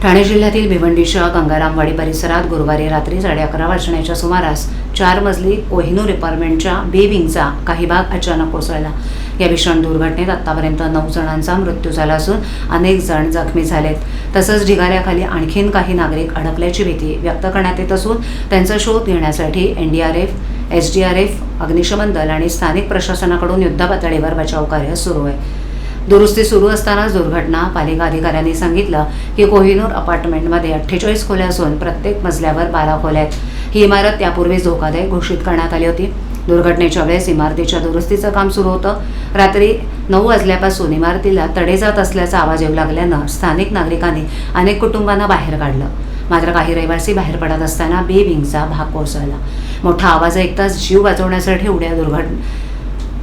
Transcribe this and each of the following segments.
ठाणे जिल्ह्यातील भिवंडीच्या गंगारामवाडी परिसरात गुरुवारी रात्री 11:30 वाजण्याच्या सुमारास 4 मजली कोहिनूर अपार्टमेंटच्या बी विंगचा काही भाग अचानक कोसळला। या भीषण दुर्घटनेत आतापर्यंत 9 जणांचा मृत्यू झाला असून अनेक जण जखमी झालेत। तसंच ढिगाऱ्याखाली आणखीन काही नागरिक अडकल्याची भीती व्यक्त करण्यात येत असून त्यांचा शोध घेण्यासाठी एनडीआरएफ, एसडीआरएफ, अग्निशमन दल आणि स्थानिक प्रशासनाकडून युद्धपातळीवर बचाव कार्य सुरू आहे। दुरुस्ती सुरू असतानाच दुर्घटना। पालिका अधिकाऱ्यांनी सांगितलं की कोहिनूर अपार्टमेंटमध्ये 48 खोल्या असून प्रत्येक मजल्यावर 12 खोल्या आहेत। ही इमारत त्यापूर्वीच धोकादायक घोषित करण्यात आली होती। दुर्घटनेच्या वेळेस इमारतीच्या दुरुस्तीचं काम सुरू होतं। रात्री 9 वाजल्यापासून इमारतीला तडे जात असल्याचा आवाज येऊ लागल्यानं स्थानिक नागरिकांनी अनेक कुटुंबांना बाहेर काढलं। मात्र काही रहिवासी बाहेर पडत असताना बी विंगचा भाग कोसळला। मोठा आवाज ऐकताच जीव वाचवण्यासाठी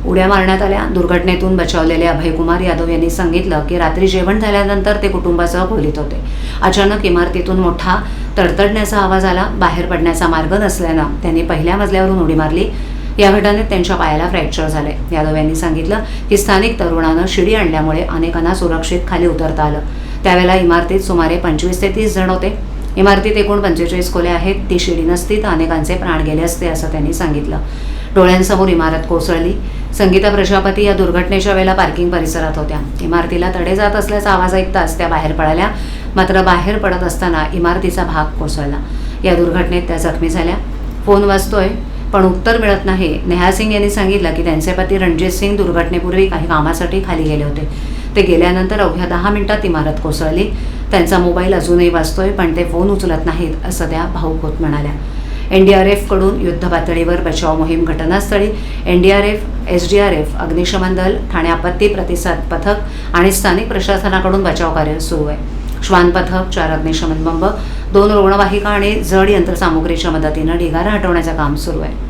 उड्या मारण्यात आल्या। दुर्घटनेतून बचावलेले अभयकुमार यादव यांनी सांगितलं की रात्री जेवण झाल्यानंतर ते कुटुंबासह खोलीत होते। अचानक इमारतीतून मोठा तडतडण्याचा आवाज आला। बाहेर पडण्याचा मार्ग नसल्यानं त्यांनी पहिल्या मजल्यावरून उडी मारली। या घटनेत त्यांच्या पायाला फ्रॅक्चर झाले। यादव यांनी सांगितलं की स्थानिक तरुणानं शिडी आणल्यामुळे अनेकांना सुरक्षित खाली उतरता आलं। त्यावेळेला इमारतीत सुमारे 25 ते 30 जण होते। इमारतीत एकूण 45 खोल्या आहेत। ती शिडी नसती तर अनेकांचे प्राण गेले असते असं त्यांनी सांगितलं। डोळ्यांसमोर इमारत कोसळली। संगीता प्रजापती या दुर्घटनेच्या वेळेला पार्किंग परिसरात होत्या। इमारतीला तडे जात असल्याचा आवाज ऐकताच त्या बाहेर पडल्या। मात्र बाहेर पडत असताना इमारतीचा भाग कोसळला। या दुर्घटनेत त्या जखमी झाल्या। फोन वाजतोय पण उत्तर मिळत नाही। नेहा सिंग यांनी सांगितलं की त्यांचे पती रणजित सिंग दुर्घटनेपूर्वी काही कामासाठी खाली गेले होते। ते गेल्यानंतर अवघ्या 10 मिनिटात इमारत कोसळली। त्यांचा मोबाईल अजूनही वाजतोय पण ते फोन उचलत नाहीत असं त्या भावूक होत म्हणाल्या। एनडीआरएफकडून युद्धपातळीवर बचाव मोहीम, घटनास्थळी एनडीआरएफ, एसडीआरएफ, अग्निशमन दल, ठाणे आपत्ती प्रतिसाद पथक आणि स्थानिक प्रशासनाकडून बचाव कार्य सुरू आहे। श्वान पथक, 4 अग्निशमन बंब, 2 रुग्णवाहिका आणि जड यंत्रसामुग्रीच्या मदतीनं ढिगारा हटवण्याचं काम सुरू आहे।